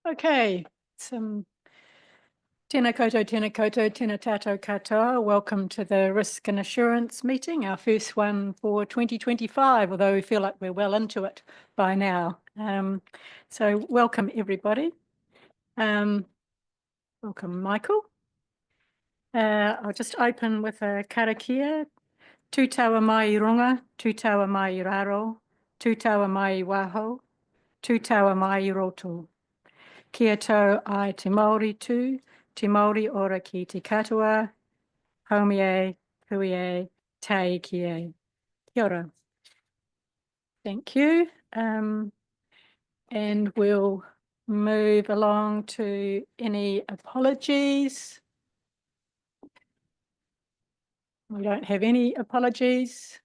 Okay, tēnā koutou, tēnā tātou katoa. Welcome to the Risk and Assurance meeting, our first one for 2025, although we feel like we're well into it by now. So welcome everybody. Welcome Michael. I'll just open with a karakia. Tū taua mai I runga, tū taua mai I raro, tū taua mai I waho, tū taua mai I roto. Kia tau ai te Māori tū, te Māori ora ki te katoa, haumi e, hui e, tai ki e. Kia ora. Thank you. And we'll move along to any apologies. We don't have any apologies,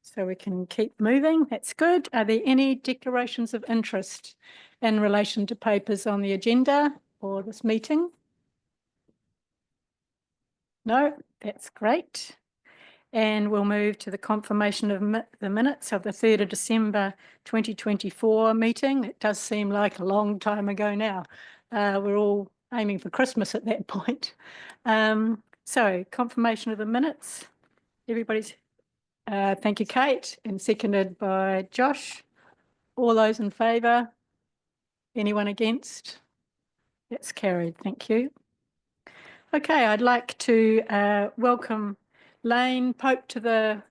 so we can keep moving. That's good. Are there any declarations of interest in relation to papers on the agenda for this meeting? No, that's great. And we'll move to the confirmation of the minutes of the 3rd of December 2024 meeting. It does seem like a long time ago now. We're all aiming for Christmas at that point. So confirmation of the minutes. Everybody's, thank you, Kate, and seconded by Josh. All those in favour? Anyone against? That's carried, thank you. Okay, I'd like to welcome Lane Pope to the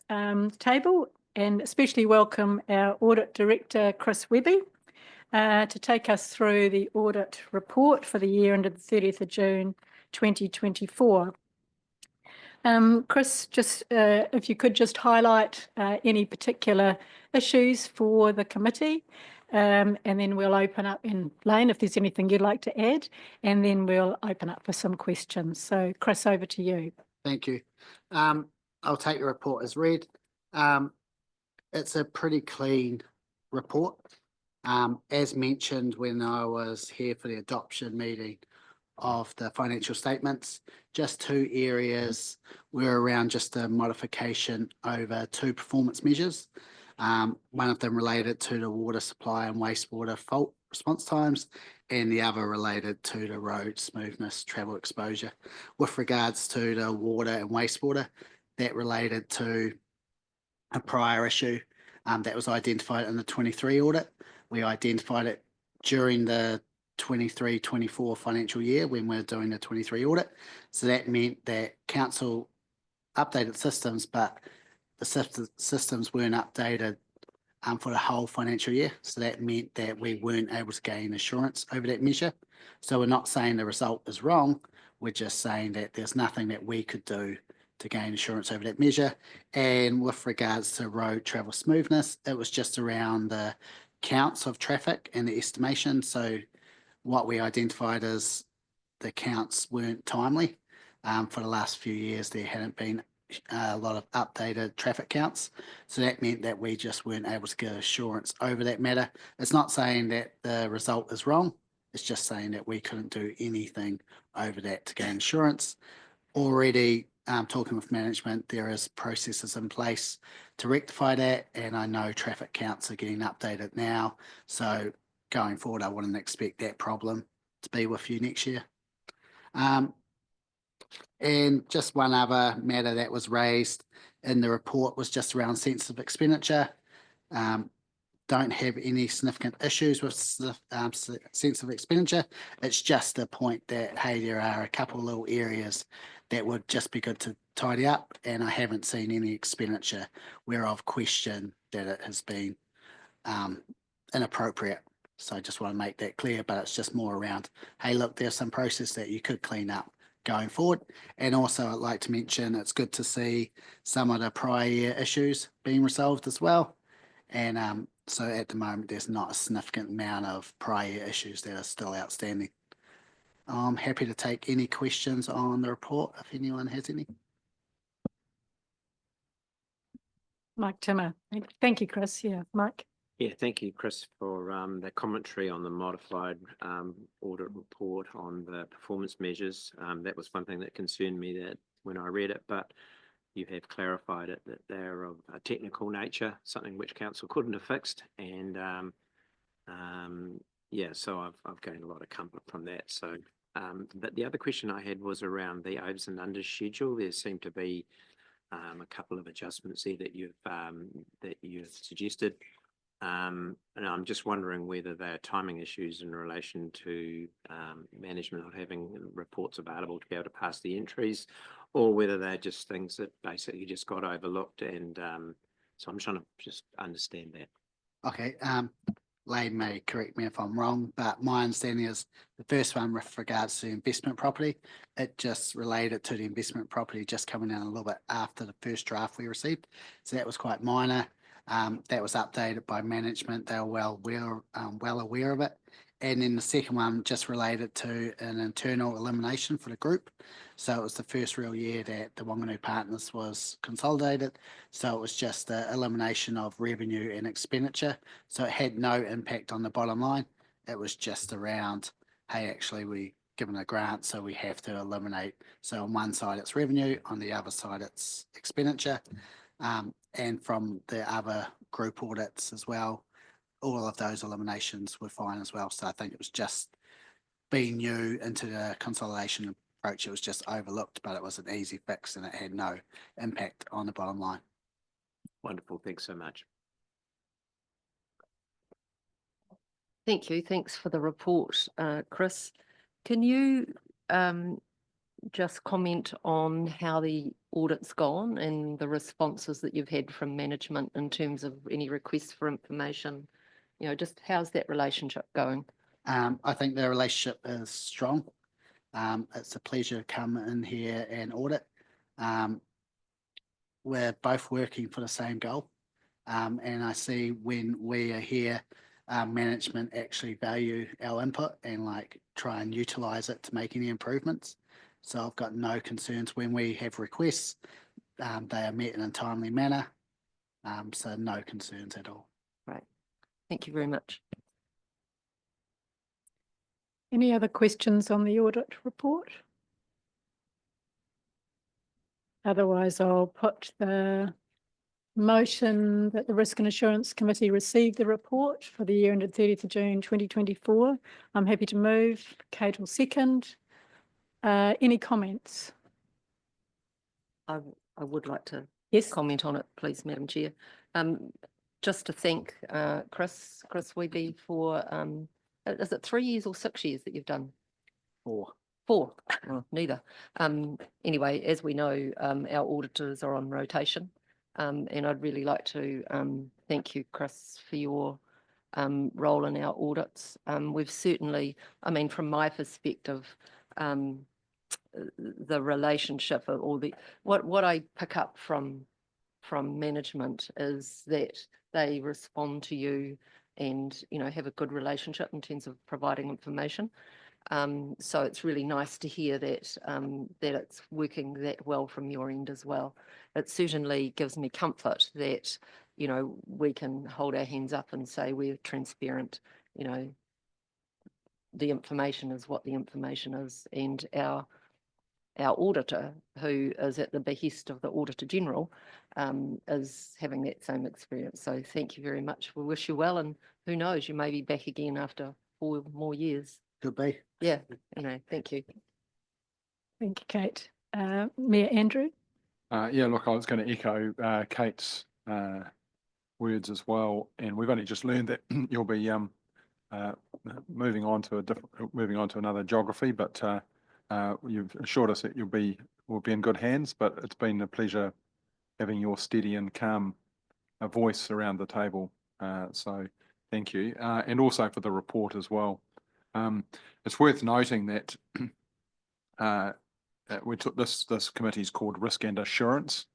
table, and especially welcome our Audit Director, Chris Webby, to take us through the audit report for the year ended the 30th of June 2024. Chris, just if you could just highlight any particular issues for the committee, and then we'll open up, and Lane, if there's anything you'd like to add, and then we'll open up for some questions. So Chris, over to you. Thank you. I'll take the report as read. It's a pretty clean report. As mentioned when I was here for the adoption meeting of the financial statements, just two areas were around just a modification over two performance measures. One of them related to the water supply and wastewater fault response times, and the other related to the road smoothness, travel exposure. With regards to the water and wastewater, that related to a prior issue that was identified in the 23 audit. We identified it during the 23-24 financial year when we were doing the 23 audit. So that meant that council updated systems, but the systems weren't updated for the whole financial year. So that meant that we weren't able to gain assurance over that measure. So we're not saying the result is wrong. We're just saying that there's nothing that we could do to gain assurance over that measure. And with regards to road travel smoothness, it was just around the counts of traffic and the estimation. So what we identified is the counts weren't timely. For the last few years, there hadn't been a lot of updated traffic counts. So that meant that we just weren't able to get assurance over that matter. It's not saying that the result is wrong. It's just saying that we couldn't do anything over that to gain assurance. Already talking with management, there is processes in place to rectify that. And I know traffic counts are getting updated now. So going forward, I wouldn't expect that problem to be with you next year. And just one other matter that was raised in the report was just around sensitive expenditure. Don't have any significant issues with sensitive expenditure. It's just a point that, hey, there are a couple of little areas that would just be good to tidy up, and I haven't seen any expenditure where I've questioned that it has been inappropriate. So I just want to make that clear, but it's just more around, hey, look, there's some process that you could clean up going forward. And also I'd like to mention it's good to see some of the prior year issues being resolved as well. And so at the moment, there's not a significant amount of prior year issues that are still outstanding. I'm happy to take any questions on the report if anyone has any. Mike Timmer. Thank you, Chris. Yeah, Mike. Yeah, thank you, Chris, for the commentary on the modified audit report on the performance measures. That was one thing that concerned me that when I read it, but you have clarified it that they're of a technical nature, something which council couldn't have fixed, and yeah, so I've gained a lot of comfort from that. So, but the other question I had was around the overs and unders schedule. There seemed to be a couple of adjustments there that you've suggested. And I'm just wondering whether there are timing issues in relation to management not having reports available to be able to pass the entries, or whether they're just things that basically just got overlooked. And so I'm trying to just understand that. Okay, Lane may correct me if I'm wrong, but my understanding is the first one with regards to investment property, it just related to the investment property just coming in a little bit after the first draft we received. So that was quite minor. That was updated by management. They were well aware of it. And then the second one just related to an internal elimination for the group. So it was the first real year that the Wanganui Partners was consolidated. So it was just the elimination of revenue and expenditure. So it had no impact on the bottom line. It was just around, hey, actually we given a grant, so we have to eliminate. So on one side it's revenue, on the other side it's expenditure. And from the other group audits as well, all of those eliminations were fine as well. So I think it was just being new into the consolidation approach. It was just overlooked, but it was an easy fix and it had no impact on the bottom line. Wonderful. Thanks so much. Thank you. Thanks for the report, Chris. Can you just comment on how the audit's gone and the responses that you've had from management in terms of any requests for information? You know, just how's that relationship going? I think the relationship is strong. It's a pleasure to come in here and audit. We're both working for the same goal. And I see when we are here, management actually value our input and like try and utilize it to make any improvements. So I've got no concerns when we have requests. They are met in a timely manner. So no concerns at all. Right. Thank you very much. Any other questions on the audit report? Otherwise, I'll put the motion that the Risk and Assurance Committee receive the report for the year ended 30th of June 2024. I'm happy to move. Kate will second. Any comments? I would like to Yes. comment on it, please, Madam Chair. Just to thank Chris Wheatley for, is it 3 years or 6 years that you've done? 4. 4, well, neither. Anyway, as we know, our auditors are on rotation. And I'd really like to thank you, Chris, for your role in our audits. We've certainly, I mean, from my perspective, the relationship or what I pick up from management is that they respond to you and, you know, have a good relationship in terms of providing information. So it's really nice to hear that that it's working that well from your end as well. It certainly gives me comfort that, you know, we can hold our hands up and say we're transparent. You know, the information is what the information is, and our auditor, who is at the behest of the Auditor General, is having that same experience. So thank you very much. We wish you well, and who knows, you may be back again after 4 more years. Could be. Yeah, you know, thank you. Thank you, Kate. Mayor Andrew? Yeah, look, I was going to echo Kate's words as well, and we've only just learned that you'll be moving on to another geography, but you've assured us that we'll be in good hands. But it's been a pleasure having your steady and calm voice around the table. So thank you, and also for the report as well. It's worth noting that we took this committee's called Risk and Assurance,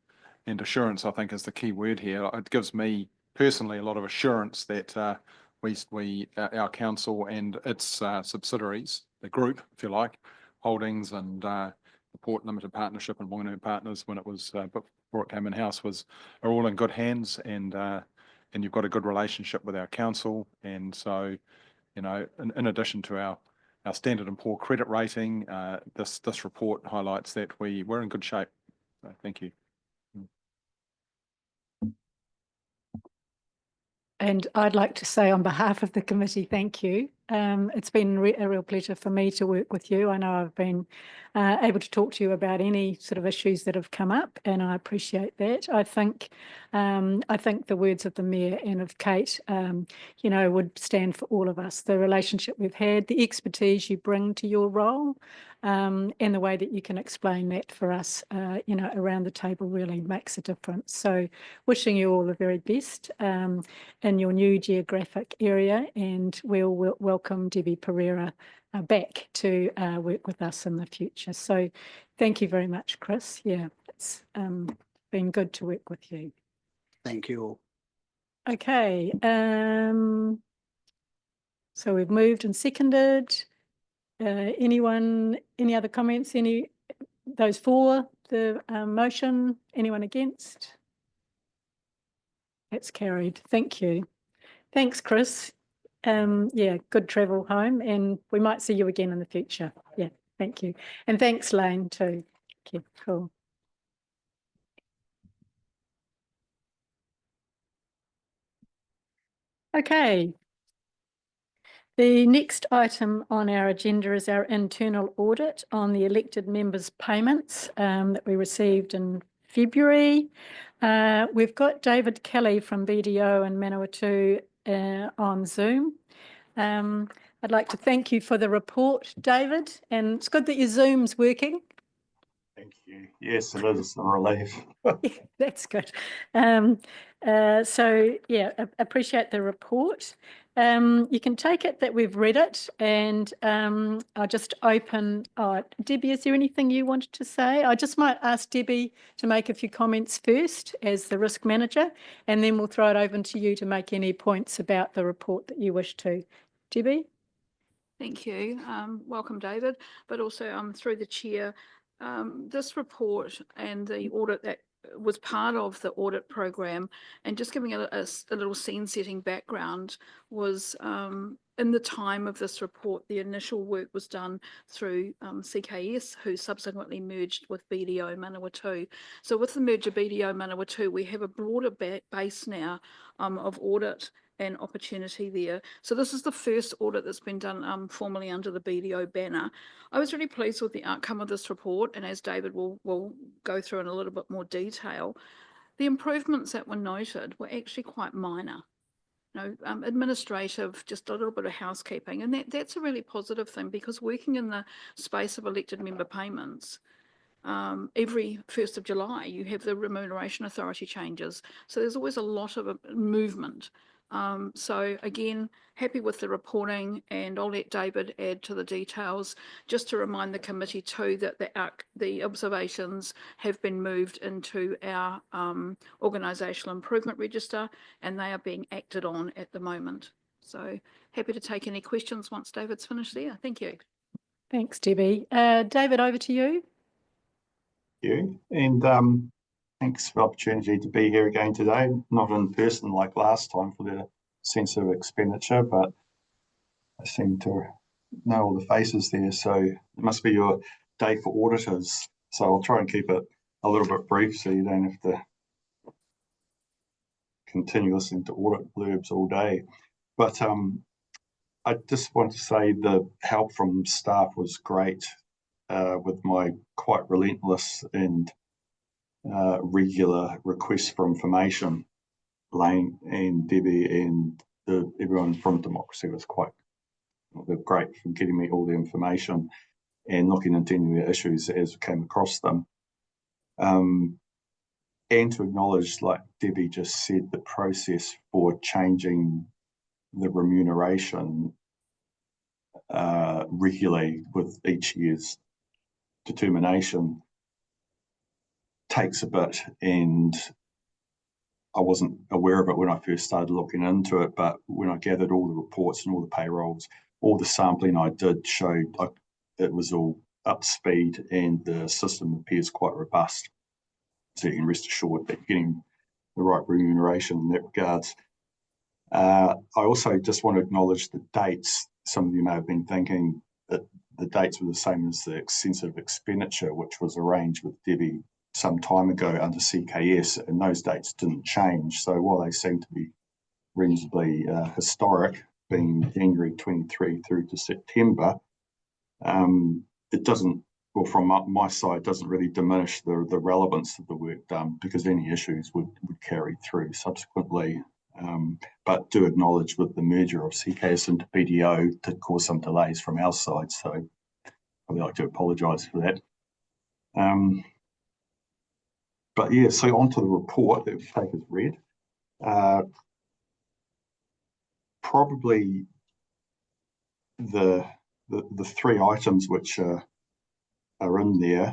and assurance, I think, is the key word here. It gives me personally a lot of assurance that our council and its subsidiaries, the group, if you like, Holdings and the Port Limited Partnership and Wanganui Partners, when it was before it came in house, are all in good hands, and you've got a good relationship with our council. And so, you know, in addition to our Standard & Poor credit rating, this report highlights that we're in good shape. So thank you. And I'd like to say on behalf of the committee, thank you. It's been a real pleasure for me to work with you. I know I've been able to talk to you about any sort of issues that have come up, and I appreciate that. I think the words of the Mayor and of Kate, you know, would stand for all of us. The relationship we've had, the expertise you bring to your role, and the way that you can explain that for us, you know, around the table really makes a difference. So wishing you all the very best in your new geographic area, and we'll welcome Debbie Pereira back to work with us in the future. So thank you very much, Chris. Yeah, it's been good to work with you. Thank you all. Okay, so we've moved and seconded. Anyone, any other comments? Those for the motion? Anyone against? That's carried. Thank you. Thanks, Chris. Yeah, good travel home, and we might see you again in the future. Yeah, thank you. And thanks, Lane, too. Okay, cool. Okay. The next item on our agenda is our internal audit on the elected members' payments that we received in February. We've got David Kelly from BDO and Manawatu on Zoom. I'd like to thank you for the report, David, and it's good that your Zoom's working. Thank you. Yes, it is a relief. Yeah, that's good. So yeah, appreciate the report. You can take it that we've read it, and I'll just open. Debbie, is there anything you wanted to say? I just might ask Debbie to make a few comments first as the risk manager, and then we'll throw it over to you to make any points about the report that you wish to. Debbie? Thank you. Welcome, David, but also through the chair. This report and the audit that was part of the audit program, and just giving a little scene-setting background, was in the time of this report, the initial work was done through CKS, who subsequently merged with BDO Manawatu. So with the merger BDO Manawatu, we have a broader base now of audit and opportunity there. So this is the first audit that's been done formally under the BDO banner. I was really pleased with the outcome of this report, and as David will go through in a little bit more detail, the improvements that were noted were actually quite minor. You know, administrative, just a little bit of housekeeping, and that's a really positive thing, because working in the space of elected member payments, every 1st of July you have the Remuneration Authority changes, so there's always a lot of movement. So again, happy with the reporting, and I'll let David add to the details. Just to remind the committee too that the observations have been moved into our organisational improvement register, and they are being acted on at the moment. So happy to take any questions once David's finished there. Thank you. Thanks, Debbie. David, over to you. Thank you. And thanks for the opportunity to be here again today, not in person like last time for the sensitive expenditure, but I seem to know all the faces there. So it must be your day for auditors. So I'll try and keep it a little bit brief so you don't have to continue listening to audit blurbs all day. But I just want to say the help from staff was great with my quite relentless and regular requests for information. Lane and Debbie and everyone from Democracy was they're great for getting me all the information and looking into any issues as we came across them. And to acknowledge, like Debbie just said, the process for changing the remuneration regularly with each year's determination takes a bit, and I wasn't aware of it when I first started looking into it, but when I gathered all the reports and all the payrolls, all the sampling I did showed it was all up to speed, and the system appears quite robust. So you can rest assured that you're getting the right remuneration in that regards. I also just want to acknowledge the dates. Some of you may have been thinking that the dates were the same as the extensive expenditure, which was arranged with Debbie some time ago under CKS, and those dates didn't change. So while they seem to be reasonably historic, being January 23 through to September, it doesn't, well, from my side, doesn't really diminish the relevance of the work done, because any issues would carry through subsequently. But do acknowledge with the merger of CKS into BDO did cause some delays from our side, so I'd like to apologise for that. But yeah, so onto the report that we take as read. Probably the three items which are in there,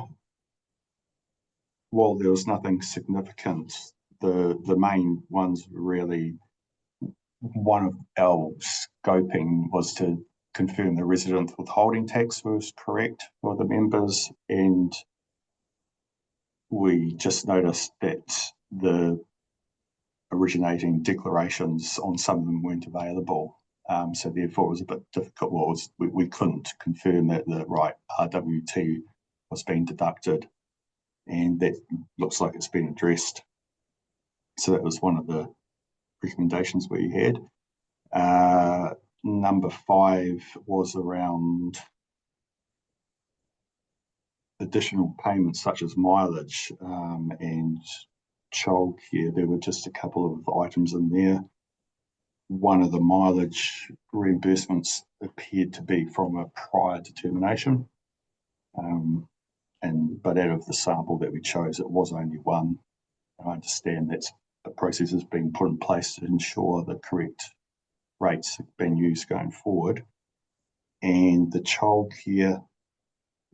while there was nothing significant, the main ones really, one of our scoping was to confirm the resident withholding tax was correct for the members, and we just noticed that the originating declarations on some of them weren't available. So therefore it was a bit difficult. Well, we couldn't confirm that the right RWT was being deducted, and that looks like it's been addressed. So that was one of the recommendations we had. Number 5 was around additional payments such as mileage and childcare. There were just a couple of items in there. One of the mileage reimbursements appeared to be from a prior determination, but out of the sample that we chose, it was only one. I understand that the process is being put in place to ensure the correct rates have been used going forward. And the childcare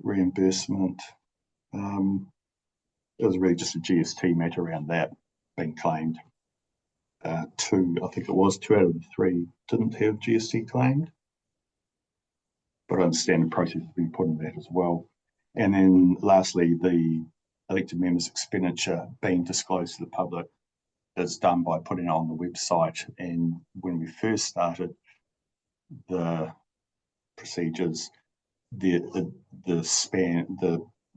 reimbursement, it was really just a GST matter around that being claimed. I think it was 2 out of the 3 didn't have GST claimed, but I understand the process has been put in that as well. And then lastly, the elected members' expenditure being disclosed to the public is done by putting it on the website. And when we first started the procedures, the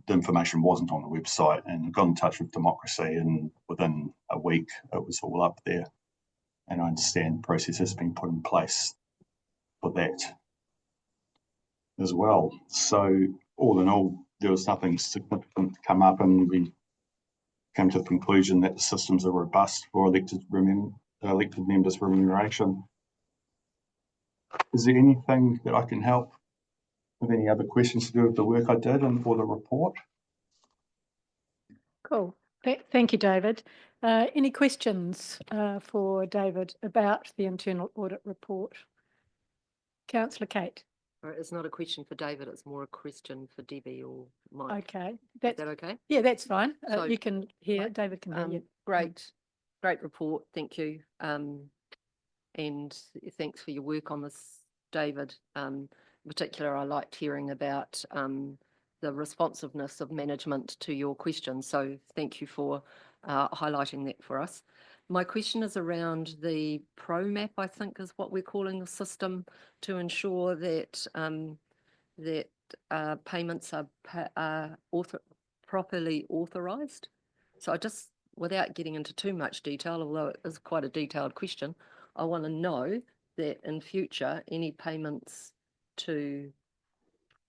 information wasn't on the website, and I got in touch with Democracy, and within a week it was all up there. And I understand the process has been put in place for that as well. So all in all, there was nothing significant to come up, and we came to the conclusion that the systems are robust for elected members' remuneration. Is there anything that I can help with? Any other questions to do with the work I did and for the report? Cool. Thank you, David. Any questions for David about the internal audit report? Councillor Kate. It's not a question for David, it's more a question for Debbie or Mike. Okay. Is That's, that okay? yeah, that's fine. So- You can hear, David can hear you. Great report, thank you. And thanks for your work on this, David. In particular, I liked hearing about the responsiveness of management to your questions. So thank you for highlighting that for us. My question is around the ProMap, I think is what we're calling the system, to ensure that payments are properly authorised. So I just, without getting into too much detail, although it is quite a detailed question, I want to know that in future, any payments to,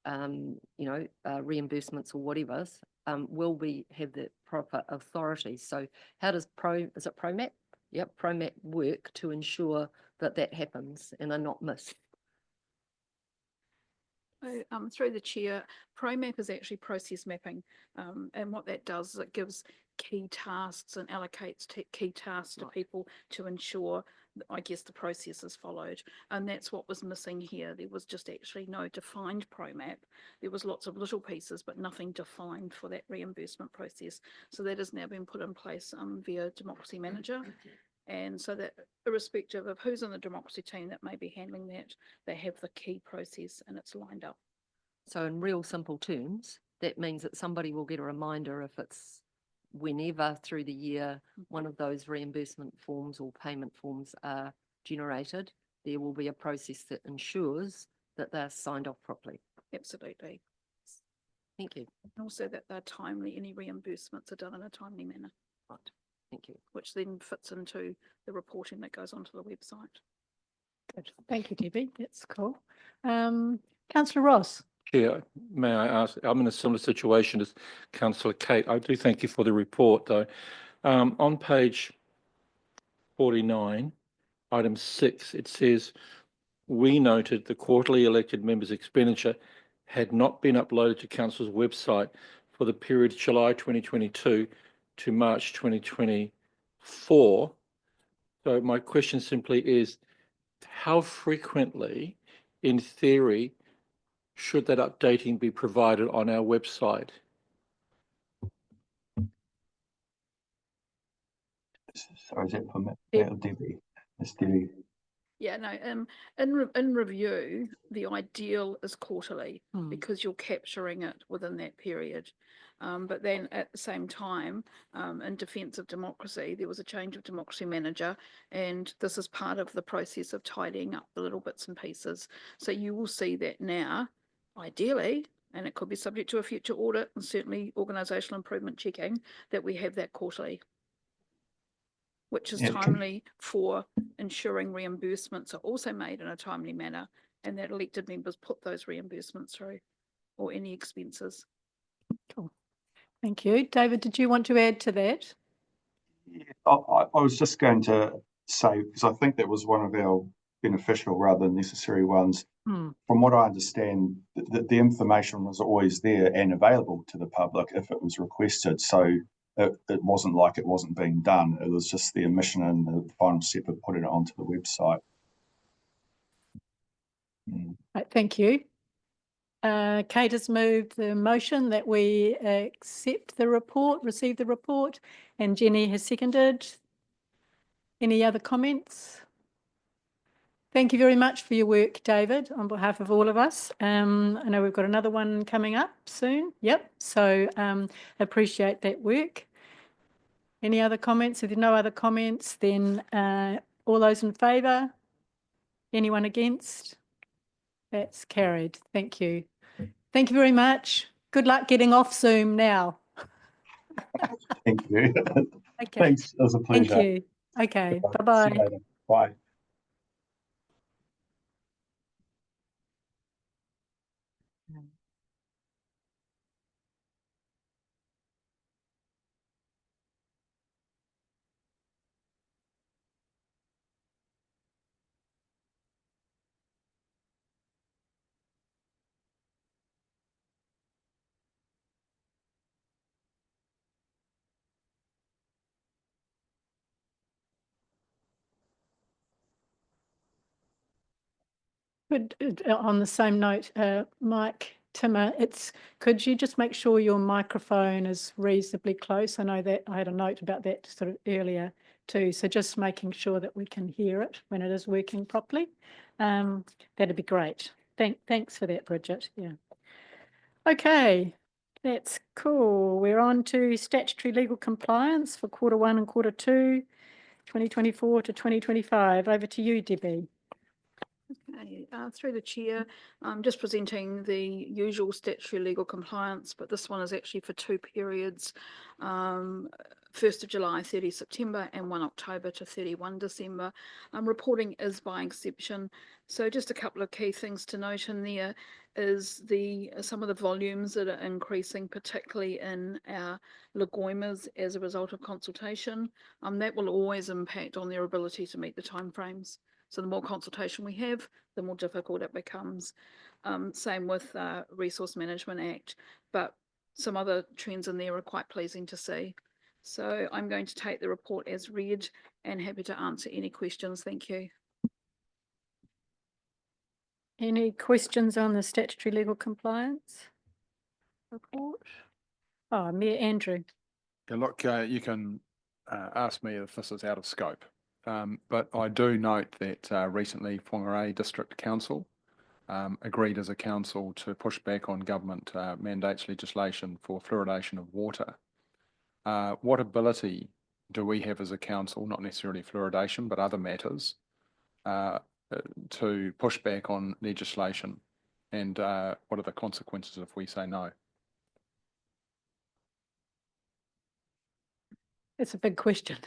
reimbursements or whatever, will have the proper authority. So how does is it ProMap? Yep, ProMap work to ensure that that happens and are not missed. Through the chair, ProMap is actually process mapping, and what that does is it gives key tasks and allocates key tasks to people to ensure, I guess, the process is followed. And that's what was missing here. There was just actually no defined ProMap. There was lots of little pieces, but nothing defined for that reimbursement process. So that has now been put in place via Democracy Manager. And so that irrespective of who's in the Democracy team that may be handling that, they have the key process and it's lined up. So in real simple terms, that means that somebody will get a reminder if it's whenever through the year one of those reimbursement forms or payment forms are generated, there will be a process that ensures that they're signed off properly. Absolutely. Thank you. And also that they're timely, any reimbursements are done in a timely manner. Right. Thank you. Which then fits into the reporting that goes onto the website. Good. Thank you, Debbie. That's cool. Councillor Ross. Chair, may I ask, I'm in a similar situation as councillor Kate. I do thank you for the report though. On page 49, item 6, it says, we noted the quarterly elected members' expenditure had not been uploaded to council's website for the period July 2022 to March 2024. So my question simply is, how frequently, in theory, should that updating be provided on our website? Sorry, is that for Deb. Debbie? It's Debbie. Yeah, no, in review, the ideal is quarterly because you're capturing it within that period. But then at the same time, in defence of democracy, there was a change of democracy manager, and this is part of the process of tidying up the little bits and pieces. So you will see that now, ideally, and it could be subject to a future audit and certainly organisational improvement checking, that we have that quarterly, which is Yeah, timely for ensuring reimbursements are also made in a timely manner and that elected members put those reimbursements through or any expenses. Cool. Thank you. David, did you want to add to that? I was just going to say, because I think that was one of our beneficial rather than necessary ones. From what I understand, the information was always there and available to the public if it was requested. So it wasn't like it wasn't being done. It was just the omission and the final step of putting it onto the website. Right, thank you. Kate has moved the motion that we accept the report, receive the report, and Jenny has seconded. Any other comments? Thank you very much for your work, David, on behalf of all of us. I know we've got another one coming up soon. Yep. So appreciate that work. Any other comments? If there are no other comments, then all those in favour? Anyone against? That's carried. Thank you. Thank you very much. Good luck getting off Zoom now. Thank you. Okay. Thanks. It was a pleasure. Thank you. Okay. See Bye-bye. you later. Bye. But on the same note, Mike Timmer, could you just make sure your microphone is reasonably close? I know that I had a note about that sort of earlier too. So just making sure that we can hear it when it is working properly. That'd be great. Thanks for that, Bridget. Yeah. Okay, that's cool. We're on to statutory legal compliance for Q1 and Q2, 2024 to 2025. Over to you, Debbie. Okay, through the chair, I'm just presenting the usual statutory legal compliance, but this one is actually for 2 periods, 1st of July, 30 September and 1 October to 31 December. Reporting is by exception. So just a couple of key things to note in there is some of the volumes that are increasing, particularly in our Lagoimas as a result of consultation. That will always impact on their ability to meet the timeframes. So the more consultation we have, the more difficult it becomes. Same with Resource Management Act, but some other trends in there are quite pleasing to see. So I'm going to take the report as read and happy to answer any questions. Thank you. Any questions on the statutory legal compliance report? Oh, Mayor Andrew. Yeah, look, you can ask me if this is out of scope. But I do note that recently Whangarei District Council agreed as a council to push back on government mandates legislation for fluoridation of water. What ability do we have as a council, not necessarily fluoridation, but other matters, to push back on legislation? And what are the consequences if we say no? It's a big question.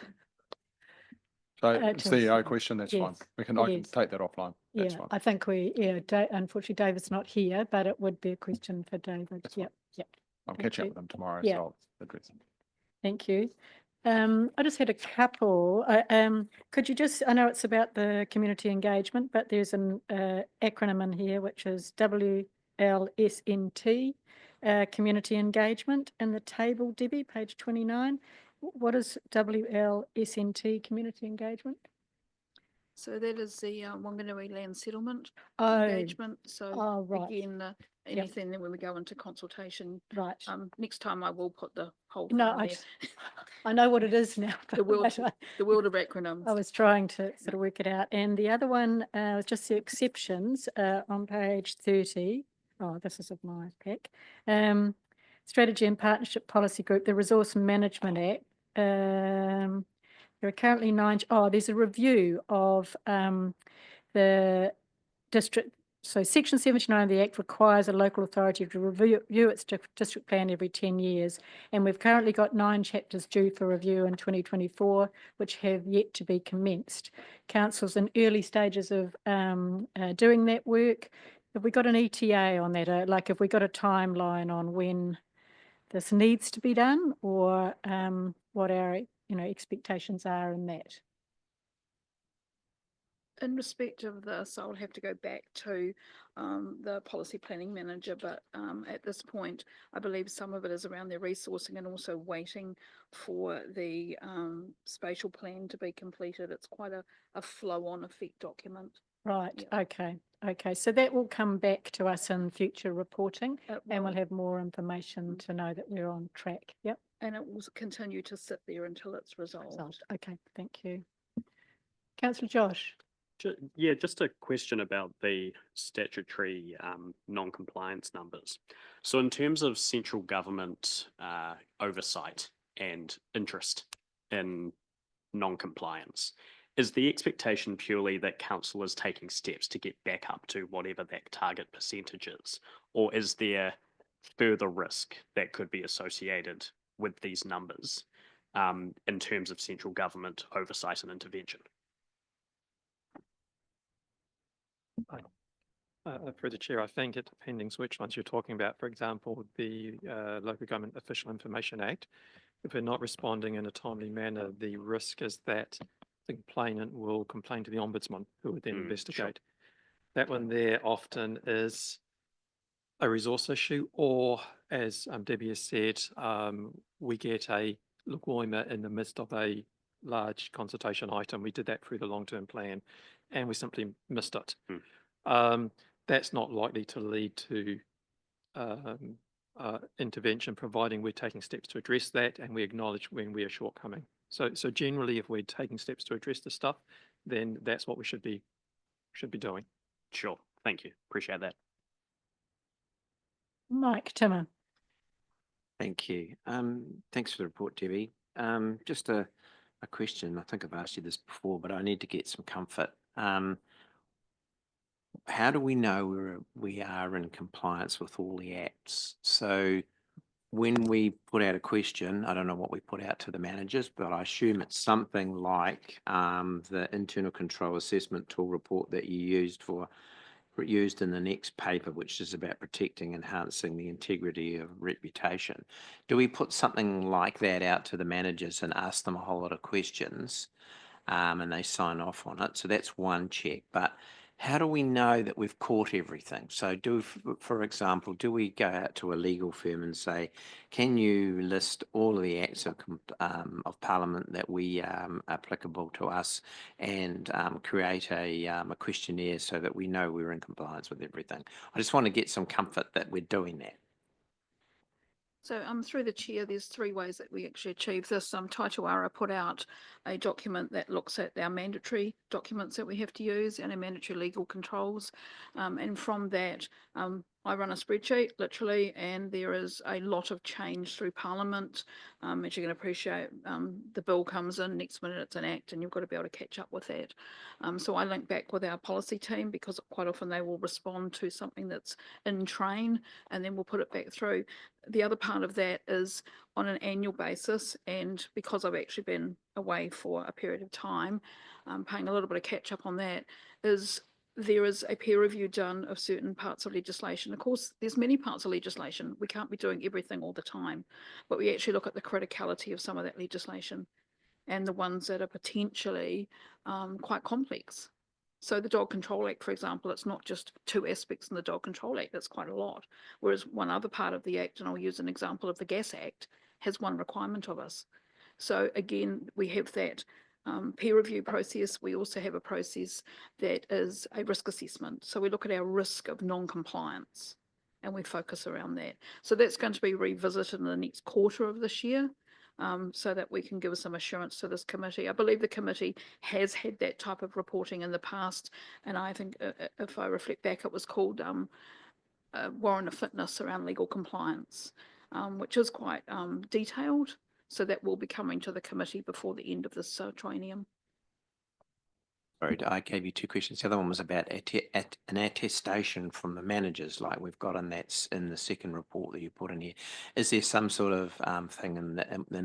So to CEO question, that's fine. yes, I it can is. take that offline. That's Yeah, fine. I think unfortunately David's not here, but it would be a question for David. That's fine. Yep, yep. I'm Thank catching you. up with him tomorrow, Yeah. so I'll address him. Thank you. I just had a couple. Could you just, I know it's about the community engagement, but there's an acronym in here, which is WLSNT, community engagement in the table, Debbie, page 29. What is WLSNT, community engagement? So that is the Wanganui Land Settlement Oh, engagement. So oh, right, again, anything that when we go into consultation, right. next time I will put the whole No, thing in there. I know what it is now. The world, but the world of acronyms. I was trying to sort of work it out. And the other one was just the exceptions on page 30. Oh, this is of my pack. Strategy and Partnership Policy Group, the Resource Management Act. There are currently 9. Oh, there's a review of the district. So Section 79 of the Act requires a local authority to review its district plan every 10 years. And we've currently got 9 chapters due for review in 2024, which have yet to be commenced. Council's in early stages of doing that work. Have we got an ETA on that? Like, have we got a timeline on when this needs to be done, or what our expectations are in that? In respect of this, I would have to go back to the policy planning manager, but at this point, I believe some of it is around their resourcing and also waiting for the spatial plan to be completed. It's quite a flow-on effect document. Right, Yeah. okay. So that will come back to us in future reporting, It and we'll will- have more information to know that we're on track. Yep. And it will continue to sit there until it's resolved. Okay, thank you. Councillor Josh. Yeah, just a question about the statutory non-compliance numbers. So in terms of central government oversight and interest in non-compliance, is the expectation purely that council is taking steps to get back up to whatever that target percentage is? Or is there further risk that could be associated with these numbers in terms of central government oversight and intervention? Through the chair, I think it depends which ones you're talking about. For example, the Local Government Official Information Act. If we're not responding in a timely manner, the risk is that the complainant will complain to the ombudsman, who would then investigate. That one there often is a resource issue, or as Debbie has said, we get a logoima in the midst of a large consultation item. We did that through the long-term plan, and we simply missed it. That's not likely to lead to intervention, providing we're taking steps to address that and we acknowledge when we are shortcoming. So generally, if we're taking steps to address the stuff, then that's what we should be doing. Sure, thank you, appreciate that. Mike Timmer. Thank you. Thanks for the report, Debbie. Just a question. I think I've asked you this before, but I need to get some comfort. How do we know we are in compliance with all the acts? So when we put out a question, I don't know what we put out to the managers, but I assume it's something like the internal control assessment tool report that you used in the next paper, which is about protecting, enhancing the integrity of reputation. Do we put something like that out to the managers and ask them a whole lot of questions and they sign off on it? So that's one check. But how do we know that we've caught everything? So for example, do we go out to a legal firm and say, can you list all of the acts of Parliament that we applicable to us, and create a questionnaire so that we know we're in compliance with everything? I just want to get some comfort that we're doing that. So through the chair, there's 3 ways that we actually achieve this. Taituara put out a document that looks at our mandatory documents that we have to use and our mandatory legal controls. And from that, on I run a spreadsheet literally, and there is a lot of change through Parliament. As you can appreciate, the bill comes in, next minute it's an act, and you've got to be able to catch up with that. So I link back with our policy team because quite often they will respond to something that's in train, and then we'll put it back through. The other part of that is on an annual basis, and because I've actually been away for a period of time, paying a little bit of catch up on that, is there is a peer review done of certain parts of legislation. Of course, there's many parts of legislation. We can't be doing everything all the time, but we actually look at the criticality of some of that legislation and the ones that are potentially quite complex. So the Dog Control Act, for example, it's not just two aspects in the Dog Control Act, it's quite a lot. Whereas one other part of the Act, and I'll use an example of the Gas Act, has one requirement of us. So again, we have that peer review process. We also have a process that is a risk assessment. So we look at our risk of non-compliance and we focus around that. So that's going to be revisited in the next quarter of this year, so that we can give some assurance to this committee. I believe the committee has had that type of reporting in the past, and I think if I reflect back, it was called warrant of fitness around legal compliance, which is quite detailed. So that will be coming to the committee before the end of this triennium. Sorry, I gave you two questions. The other one was about an attestation from the managers, like we've got in the second report that you put in here. Is there some sort of thing in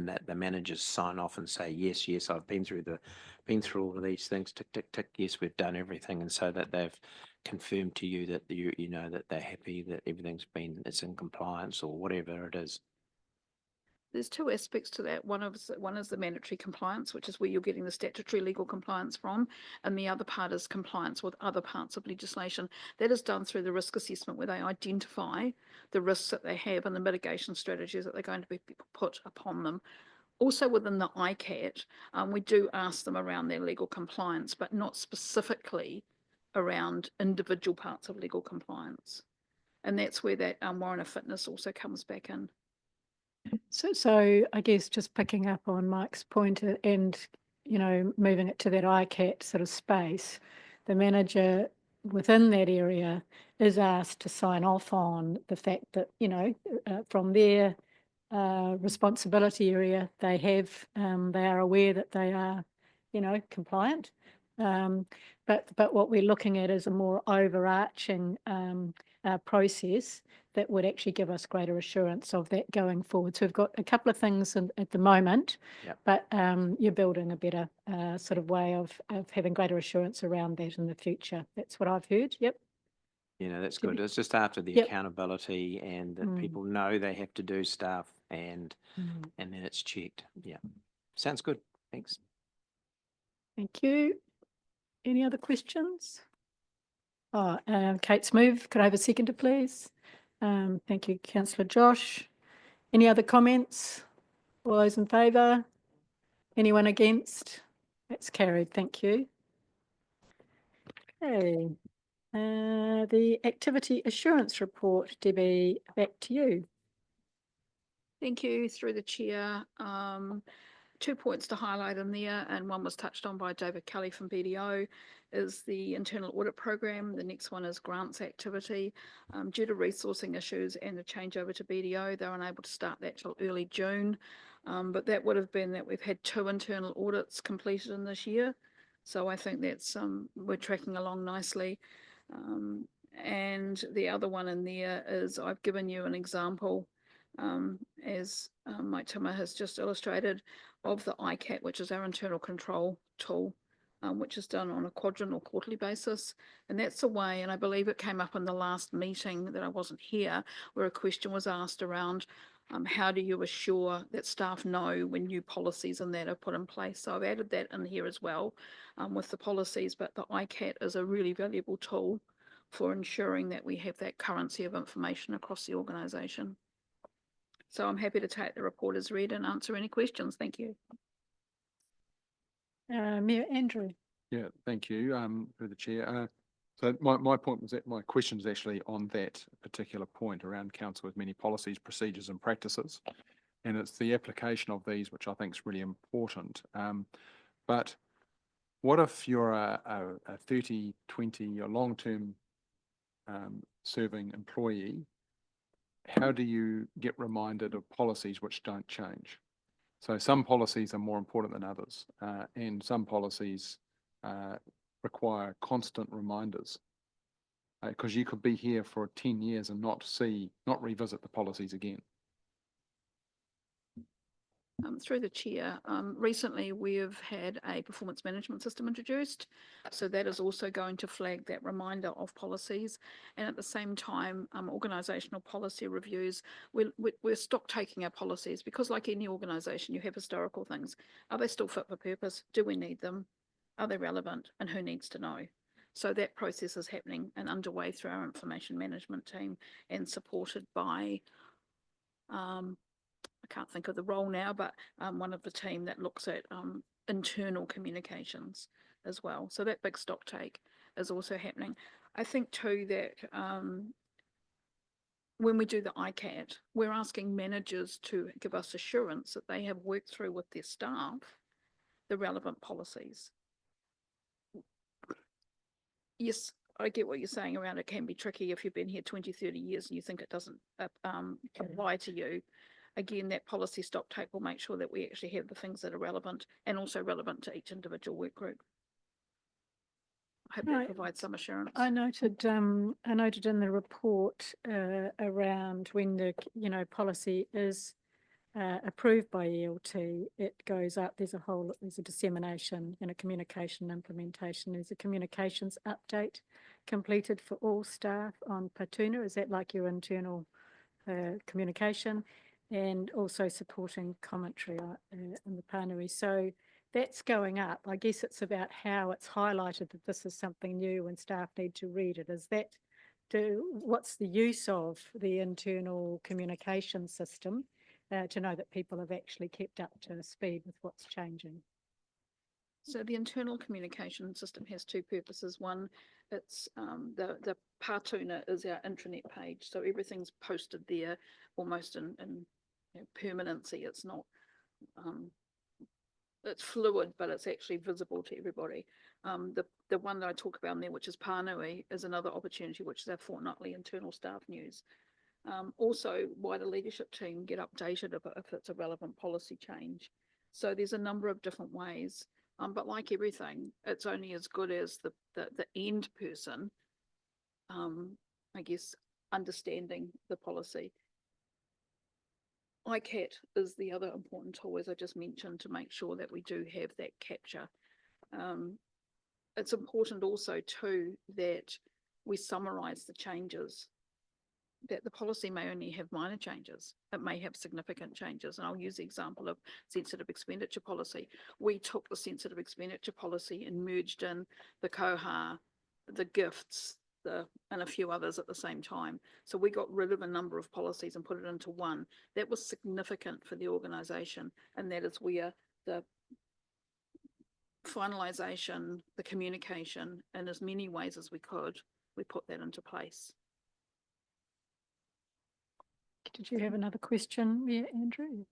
that the managers sign off and say, yes, I've been through all of these things, tick, tick, tick, yes, we've done everything, and so that they've confirmed to you that you know that they're happy that it's in compliance or whatever it is? There's two aspects to that. One is the mandatory compliance, which is where you're getting the statutory legal compliance from, and the other part is compliance with other parts of legislation. That is done through the risk assessment, where they identify the risks that they have and the mitigation strategies that they're going to be put upon them. Also within the ICAT, we do ask them around their legal compliance, but not specifically around individual parts of legal compliance. And that's where that warrant of fitness also comes back in. So I guess just picking up on Mike's point and, moving it to that ICAT sort of space, the manager within that area is asked to sign off on the fact that, from their responsibility area, they are aware that they are, compliant. But what we're looking at is a more overarching process that would actually give us greater assurance of that going forward. So we've got a couple of things at the moment, Yep. but you're building a better sort of way of having greater assurance around that in the future. That's what I've heard. Yep. That's Should good. be- It's just after the Yep. accountability and that Mm. people know they have to do stuff and then it's checked. Yeah. Sounds good. Thanks. Thank you. Any other questions? Oh, Kate's moved. Could I have a seconder, please? Thank you, Councillor Josh. Any other comments? All those in favour? Anyone against? That's carried. Thank you. Okay. The activity assurance report, Debbie, back to you. Thank you, through the chair. 2 points to highlight in there, and one was touched on by David Kelly from BDO, is the internal audit program. The next one is grants activity. Due to resourcing issues and the changeover to BDO, they're unable to start that till early June. But that would have been that we've had 2 internal audits completed in this year. So I think that's, we're tracking along nicely. And the other one in there is I've given you an example, as Mike Timmer has just illustrated, of the ICAT, which is our internal control tool, which is done on a quadrant or quarterly basis. And that's a way, and I believe it came up in the last meeting that I wasn't here, where a question was asked around how do you assure that staff know when new policies and that are put in place. So I've added that in here as well with the policies, but the ICAT is a really valuable tool for ensuring that we have that currency of information across the organisation. So I'm happy to take the report as read and answer any questions. Thank you. Mayor Andrew. Yeah, thank you, through the chair. So my point was that my question is actually on that particular point around council with many policies, procedures and practices. And it's the application of these, which I think is really important. But what if you're a 30, 20 or long-term serving employee, how do you get reminded of policies which don't change? So some policies are more important than others, and some policies require constant reminders. Because you could be here for 10 years and not revisit the policies again. Through the chair, recently we have had a performance management system introduced. So that is also going to flag that reminder of policies. And at the same time, organisational policy reviews, we're stock taking our policies because like any organisation, you have historical things. Are they still fit for purpose? Do we need them? Are they relevant? And who needs to know? So that process is happening and underway through our information management team and supported by I can't think of the role now, but one of the team that looks at internal communications as well. So that big stock take is also happening. I think too that when we do the ICAT, we're asking managers to give us assurance that they have worked through with their staff the relevant policies. Yes, I get what you're saying around it can be tricky if you've been here 20, 30 years and you think it doesn't apply to you. Again, that policy stock take will make sure that we actually have the things that are relevant and also relevant to each individual work group. I hope that Right. provides some assurance. I noted in the report around when the policy is approved by ELT, it goes up. There's a dissemination, communication implementation. There's a communications update completed for all staff on Patuna. Is that like your internal communication? And also supporting commentary in the Pānui. So that's going up. I guess it's about how it's highlighted that this is something new and staff need to read it. What's the use of the internal communication system to know that people have actually kept up to speed with what's changing? So the internal communication system has two purposes. One, it's the Pātuna is our intranet page. So everything's posted there almost in permanency. It's not, it's fluid, but it's actually visible to everybody. The one that I talk about in there, which is Pānui, is another opportunity, which is our fortnightly internal staff news. Also, wider leadership team get updated if it's a relevant policy change. So there's a number of different ways. But like everything, it's only as good as the end person, I guess, understanding the policy. ICAT is the other important tool, as I just mentioned, to make sure that we do have that capture. It's important also too that we summarise the changes, that the policy may only have minor changes. It may have significant changes. And I'll use the example of sensitive expenditure policy. We took the sensitive expenditure policy and merged in the koha, the gifts, and a few others at the same time. So we got rid of a number of policies and put it into one. That was significant for the organisation, and that is where the finalisation, the communication, in as many ways as we could, we put that into place. Did you have another question, Andrew?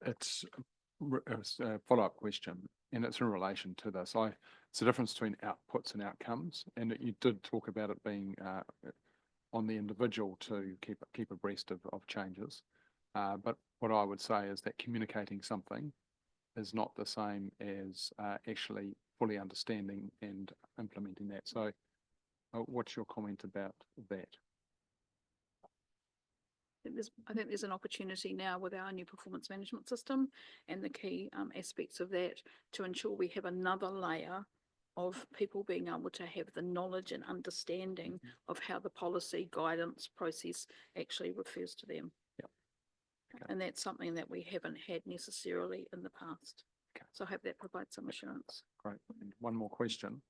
It's a follow-up question, and it's in relation to this. It's the difference between outputs and outcomes, and you did talk about it being on the individual to keep abreast of changes. But what I would say is that communicating something is not the same as actually fully understanding and implementing that. So what's your comment about that? I think there's an opportunity now with our new performance management system and the key aspects of that to ensure we have another layer of people being able to have the knowledge and understanding of how the policy guidance process actually refers to them. Yep. Okay. And that's something that we haven't had necessarily in the past. Okay. So I hope that provides some assurance. Great. And one more question.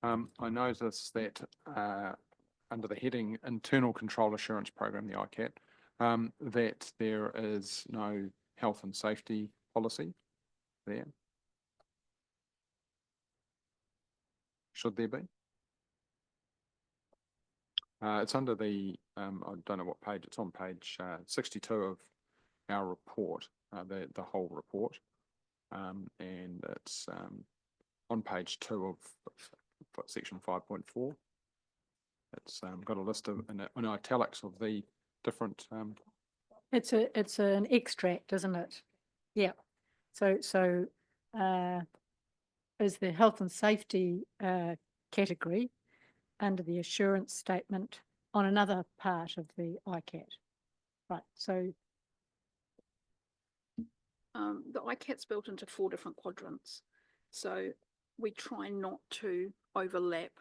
I noticed that under the heading Internal Control Assurance Program, the ICAT, that there is no health and safety policy there. Should there be? It's under the, I don't know what page, it's on page 62 of our report, the whole report. And it's on page 2 of section 5.4. It's got a list of, in italics of the different, It's an extract, isn't it? Yeah. So is the health and safety category under the assurance statement on another part of the ICAT. Right, so The ICAT's built into 4 different quadrants. So we try not to overlap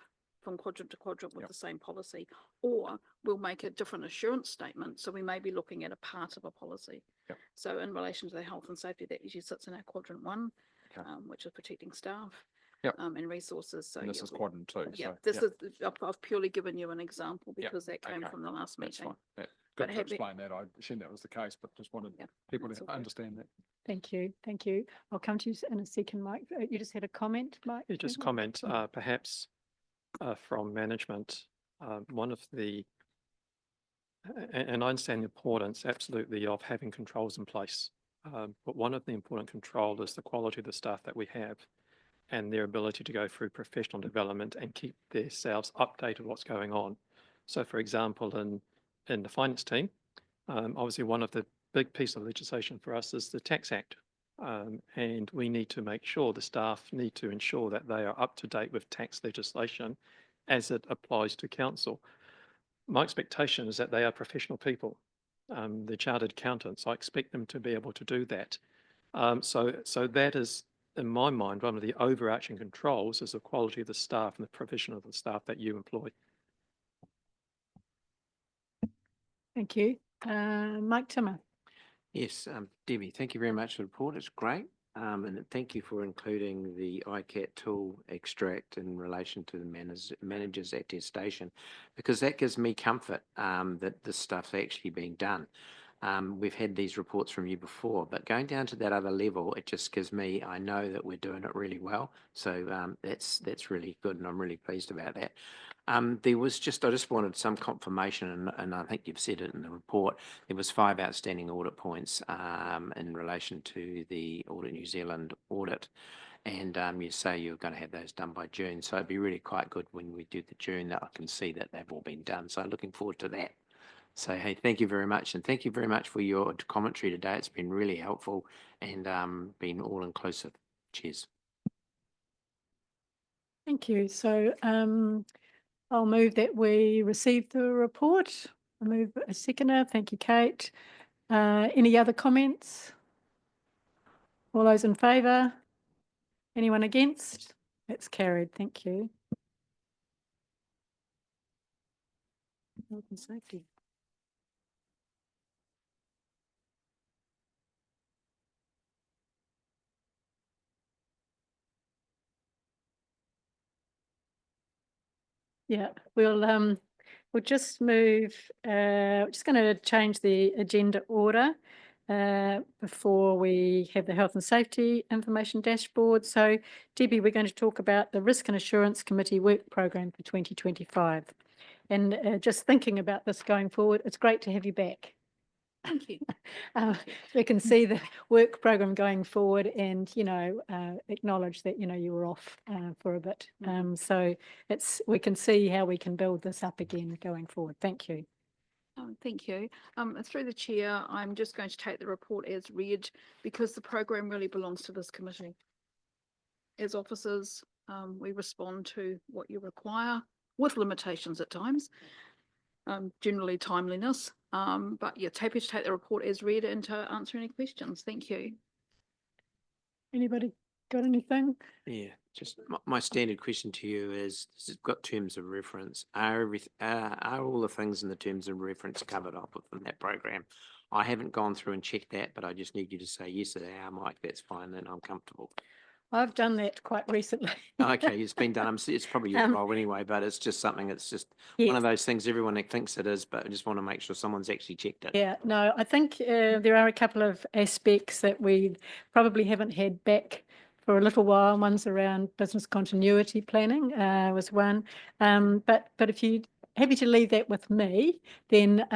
from quadrant to quadrant with Yep. the same policy, or we'll make a different assurance statement. So we may be looking at a part of a policy. Yep. So in relation to the health and safety, that usually sits in our quadrant 1, Okay. which is protecting staff Yep. and resources. So and this yeah, is quadrant 2. yeah, so, this yeah, is, I've purely given you an example Yep. because that came Okay. from the last that's meeting. fine. Yeah, But good to happy- explain that. I assumed that was the case, but just wanted Yeah, people that's to all good. understand that. thank you, thank you. I'll come to you in a second, Mike. You just had a comment, Mike? You just Mhm. comment, perhaps from management, one of the, and I understand the importance absolutely of having controls in place. But one of the important control is the quality of the staff that we have and their ability to go through professional development and keep themselves updated what's going on. So for example, in the finance team, obviously one of the big pieces of legislation for us is the Tax Act. And we need to make sure the staff need to ensure that they are up to date with tax legislation as it applies to council. My expectation is that they are professional people. They're chartered accountants. I expect them to be able to do that. So that is, in my mind, one of the overarching controls is the quality of the staff and the provision of the staff that you employ. Thank you. Mike Timmer. Yes, Debbie, thank you very much for the report. It's great. And thank you for including the ICAT tool extract in relation to the manager's attestation, because that gives me comfort that this stuff's actually being done. We've had these reports from you before, but going down to that other level, it just gives me, I know that we're doing it really well. So that's really good, and I'm really pleased about that. There was just, I just wanted some confirmation, and I think you've said it in the report, there was 5 outstanding audit points in relation to the Audit New Zealand audit. And you say you're going to have those done by June. So it'd be really quite good when we do the June that I can see that they've all been done. So looking forward to that. So, hey, thank you very much. And thank you very much for your commentary today. It's been really helpful and been all inclusive. Cheers. Thank you. So I'll move that we receive the report. I move a seconder. Thank you, Kate. Any other comments? All those in favour? Anyone against? That's carried. Thank you. Health and safety. Yeah, we'll just move, just going to change the agenda order before we have the health and safety information dashboard. So Debbie, we're going to talk about the Risk and Assurance Committee work program for 2025. And just thinking about this going forward, it's great to have you back. Thank you. We can see the work program going forward and, you know, acknowledge that, you know, you were off for a bit. So we can see how we can build this up again going forward. Thank you. Thank you. Through the chair, I'm just going to take the report as read because the program really belongs to this committee. As officers, we respond to what you require with limitations at times, generally timeliness. But yeah, happy to take the report as read and to answer any questions. Thank you. Anybody got anything? Yeah, just my standard question to you is, it's got terms of reference. Are all the things in the terms of reference covered up within that program? I haven't gone through and checked that, but I just need you to say yes, they are, Mike. That's fine, then I'm comfortable. I've done that quite recently. Okay, it's been done. It's probably your role anyway, but it's just something that's just one of those things everyone thinks it is, but I just want to make sure someone's actually checked it. Yeah, no, I think there are a couple of aspects that we probably haven't had back for a little while. One's around business continuity planning was one. But if you happy to leave that with me, then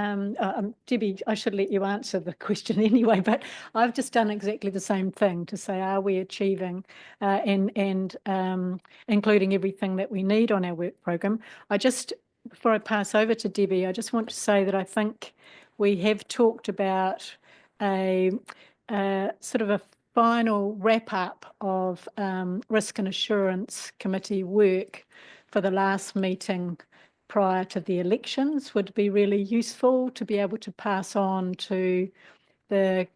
Debbie, I should let you answer the question anyway, but I've just done exactly the same thing to say, are we achieving and including everything that we need on our work program? I just before I pass over to Debbie, I just want to say that I think we have talked about a sort of a final wrap up of Risk and Assurance Committee work for the last meeting prior to the elections would be really useful to be able to pass on to the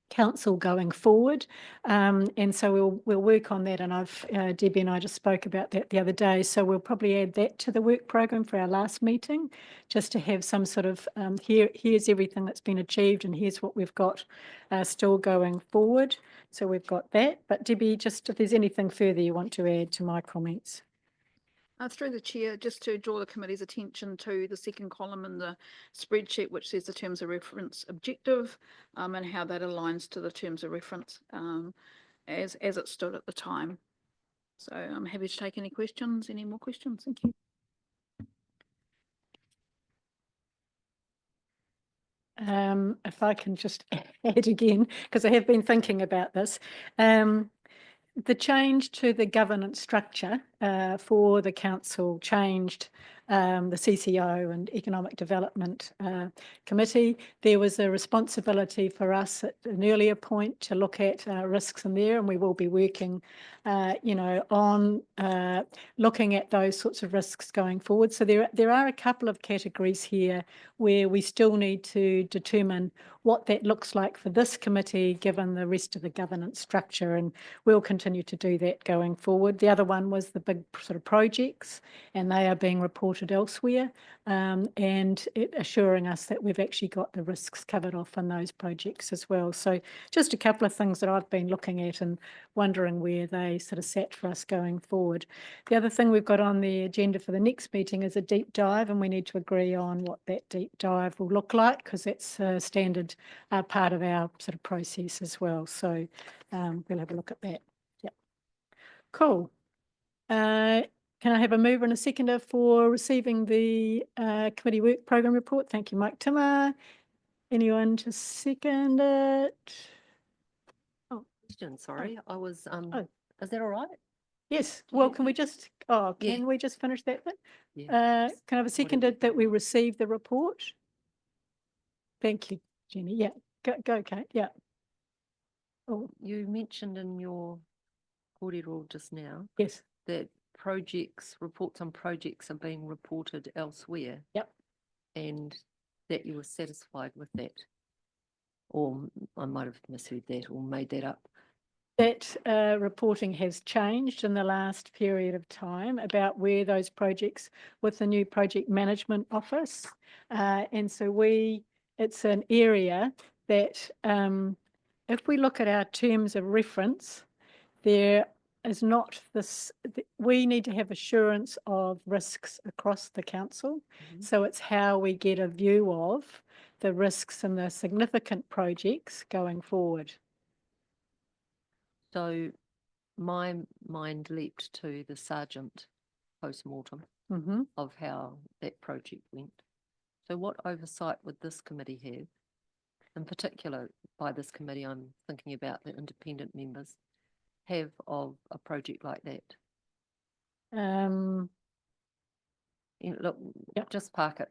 council going forward. And so we'll work on that. And Debbie and I just spoke about that the other day. So we'll probably add that to the work program for our last meeting, just to have some sort of, here's everything that's been achieved and here's what we've got still going forward. So we've got that. But Debbie, just if there's anything further you want to add to my comments. Through the chair, just to draw the committee's attention to the second column in the spreadsheet, which says the terms of reference objective, and how that aligns to the terms of reference as it stood at the time. So I'm happy to take any questions, any more questions. Thank you. If I can just add again, because I have been thinking about this. The change to the governance structure for the council changed the CCO and Economic Development Committee. There was a responsibility for us at an earlier point to look at risks in there, and we will be working, on looking at those sorts of risks going forward. So there are a couple of categories here where we still need to determine what that looks like for this committee, given the rest of the governance structure, and we'll continue to do that going forward. The other one was the big sort of projects, and they are being reported elsewhere, and assuring us that we've actually got the risks covered off on those projects as well. So just a couple of things that I've been looking at and wondering where they sort of sat for us going forward. The other thing we've got on the agenda for the next meeting is a deep dive, and we need to agree on what that deep dive will look like, because that's a standard part of our sort of process as well. So we'll have a look at that. Yep. Cool. Can I have a mover and a seconder for receiving the committee work program report? Thank you, Mike Timmer. Anyone to second it? Question, sorry, I was, is that all right? Yes. Well, can we just, Yeah. can we just finish that bit? Yeah. Can I have a seconded that we receive the report? Thank you, Jenny. Yeah, go, Kate. Yeah. Oh, You mentioned in your kōrero just now yes. that reports on projects are being reported elsewhere. Yep. And that you were satisfied with that. Or I might have misheard that or made that up. That reporting has changed in the last period of time about where those projects with the new project management office. And so it's an area that if we look at our terms of reference, there is not this, we need to have assurance of risks across the council. Mhm. So it's how we get a view of the risks and the significant projects going forward. So my mind leapt to the Sargent post-mortem Mm-hmm. of how that project went. So what oversight would this committee have? In particular, by this committee, I'm thinking about the independent members, have of a project like that? Look, Yep. just park it,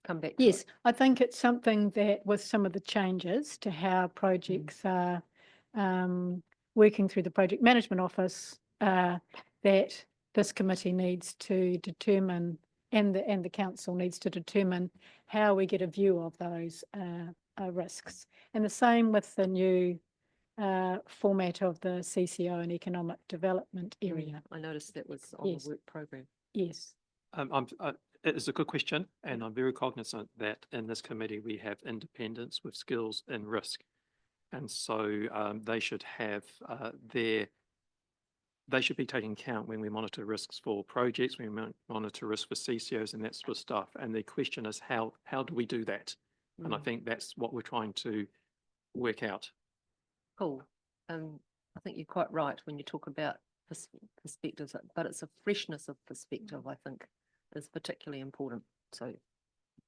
come back to Yes, it. I think it's something that with some of the changes to how projects are working through the project management office, that this committee needs to determine, and the council needs to determine how we get a view of those risks. And the same with the new format of the CCO and economic development area. I noticed that was on Yes. the work program. Yes. It is a good question, and I'm very cognizant that in this committee, we have independents with skills in risk. And so they should have they should be taken account when we monitor risks for projects, when we monitor risk for CCOs and that sort of stuff. And the question is, how do we do that? And I think that's what we're trying to work out. Cool. I think you're quite right when you talk about perspectives, but it's a freshness of perspective, I think, is particularly important. So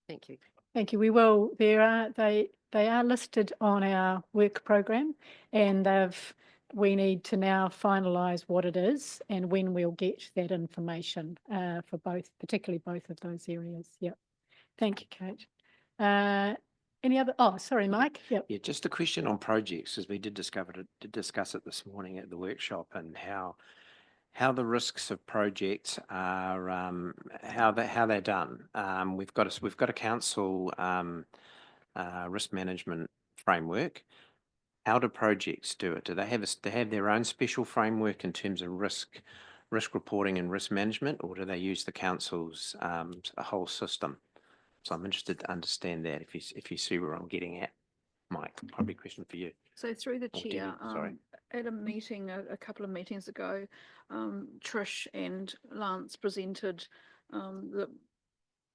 thank you. Thank you. We will, they are listed on our work program, and we need to now finalise what it is and when we'll get that information for both, particularly both of those areas. Yep. Thank you, Kate. Any other? Oh, sorry, Mike. Yep. Yeah, just a question on projects, as we did discuss it this morning at the workshop, and how the risks of projects are, how they're done. We've got a council risk management framework. How do projects do it? Do they have their own special framework in terms of risk reporting and risk management, or do they use the council's a whole system? So I'm interested to understand that, if you see where I'm getting at. Mike, probably a question for you. So through the Or Debbie, chair, sorry. at a meeting a couple of meetings ago, Trish and Lance presented the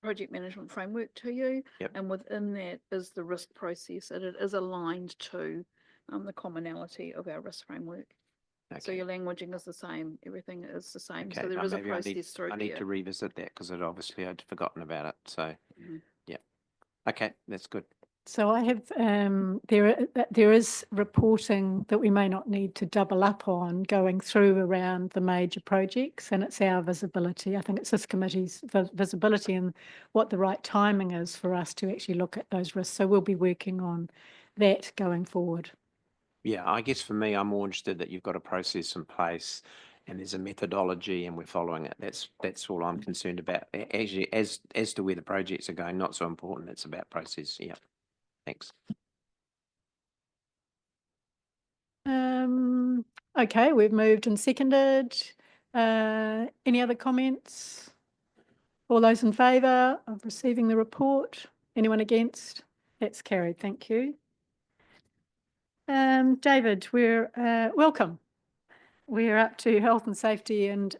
project management framework to you. Yep. And within that is the risk process, and it is aligned to the commonality of our risk framework. So Okay. your languaging is the same, everything is the same. Okay, So there but is a maybe process through I need there. to revisit that, because obviously I'd forgotten about it. So, Mhm. yeah. Okay, that's good. So I have, there is reporting that we may not need to double up on going through around the major projects, and it's our visibility. I think it's this committee's visibility and what the right timing is for us to actually look at those risks. So we'll be working on that going forward. Yeah, I guess for me, I'm more interested that you've got a process in place and there's a methodology and we're following it. That's all I'm concerned about. Actually, as to where the projects are going, not so important. It's about process. Yeah. Thanks. Okay, we've moved and seconded. Any other comments? All those in favour of receiving the report? Anyone against? That's carried. Thank you. David, we're welcome. We're up to health and safety and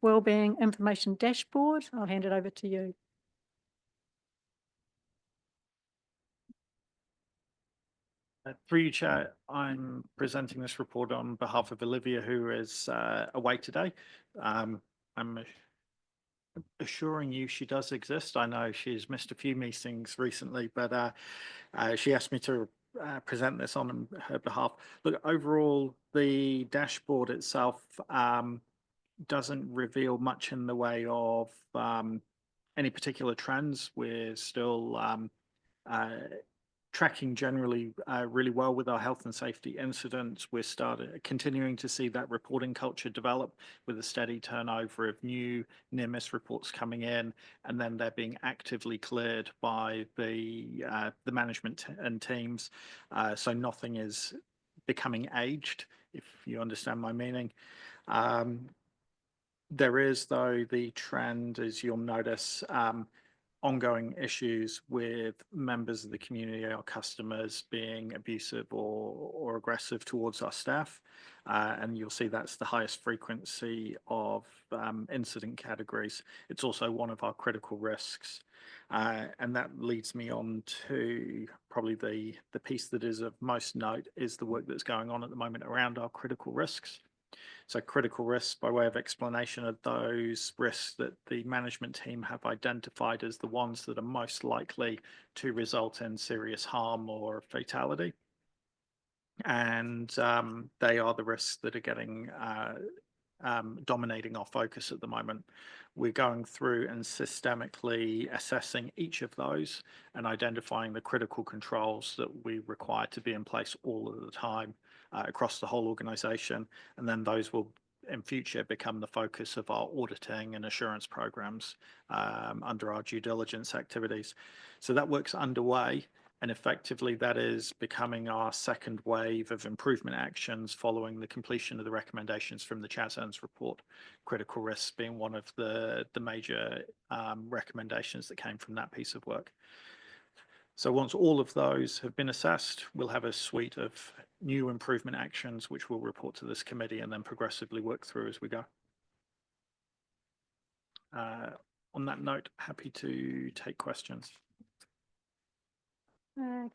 wellbeing information dashboard. I'll hand it over to you. Through you, Chair, I'm presenting this report on behalf of Olivia, who is away today. I'm assuring you she does exist. I know she's missed a few meetings recently, but she asked me to present this on her behalf. Look, overall, the dashboard itself doesn't reveal much in the way of any particular trends. We're still tracking generally really well with our health and safety incidents. We're continuing to see that reporting culture develop with a steady turnover of new near-miss reports coming in, and then they're being actively cleared by the management and teams. So nothing is becoming aged, if you understand my meaning. There is, though, the trend, as you'll notice, ongoing issues with members of the community, our customers, being abusive or aggressive towards our staff. And you'll see that's the highest frequency of incident categories. It's also one of our critical risks. And that leads me on to probably the piece that is of most note is the work that's going on at the moment around our critical risks. So critical risks, by way of explanation, are those risks that the management team have identified as the ones that are most likely to result in serious harm or fatality. And they are the risks that are getting dominating our focus at the moment. We're going through and systemically assessing each of those and identifying the critical controls that we require to be in place all of the time across the whole organisation. And then those will in future become the focus of our auditing and assurance programs under our due diligence activities. So that work's underway. And effectively, that is becoming our second wave of improvement actions following the completion of the recommendations from the Chas Ernst report, critical risks being one of the major recommendations that came from that piece of work. So once all of those have been assessed, we'll have a suite of new improvement actions, which we'll report to this committee and then progressively work through as we go. On that note, happy to take questions.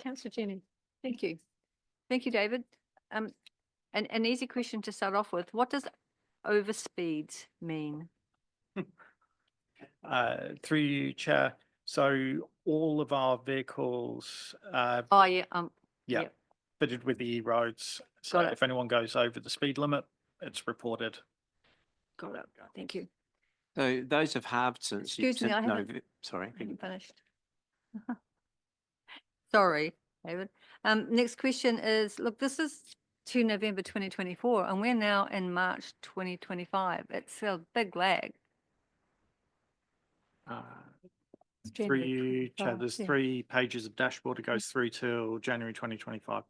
Councillor Jenny. Thank you. Thank you, David. An easy question to start off with. What does overspeeds mean? Through you, Chair. So all of our vehicles. Oh, yeah. Yeah. Yep. fitted with the E-roads. So Got it. if anyone goes over the speed limit, it's reported. Got it. Thank you. So those have halved since. Excuse me, I haven't- Sorry. I haven't finished. Sorry, David. Next question is, look, this is to November 2024 and we're now in March 2025. It's a big lag. It's January Through you, Chair, 25, there's yeah. 3 pages of dashboard. It goes through till January 2025.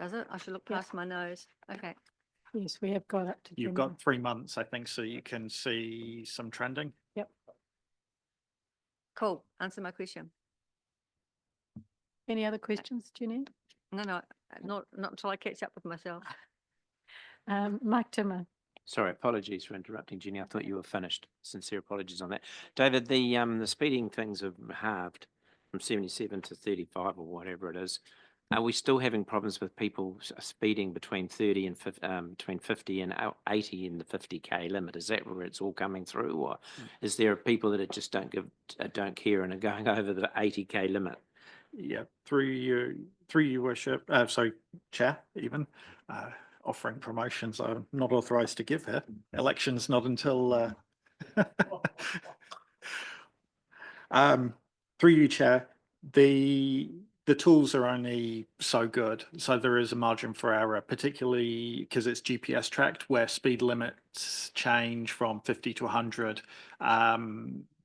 Does it? I should look Yeah. past my nose. Okay. Yes, we have got up to. You've January. got 3 months, I think, so you can see some trending. Yep. Cool. Answer my question. Any other questions, Jenny? No, not until I catch up with myself. Mike Timmer. Sorry, apologies for interrupting, Jenny. I thought you were finished. Sincere apologies on that. David, the speeding things have halved from 77 to 35 or whatever it is. Are we still having problems with people speeding between 30 and between 50 and 80 in the 50k limit? Is that where it's all coming through, or is there people that just don't care and are going over the 80k limit? Yeah, through you, worship, sorry, Chair, even, offering promotions I'm not authorised to give here. Election's not until, through you, Chair, the tools are only so good. So there is a margin for error, particularly because it's GPS tracked where speed limits change from 50 to 100.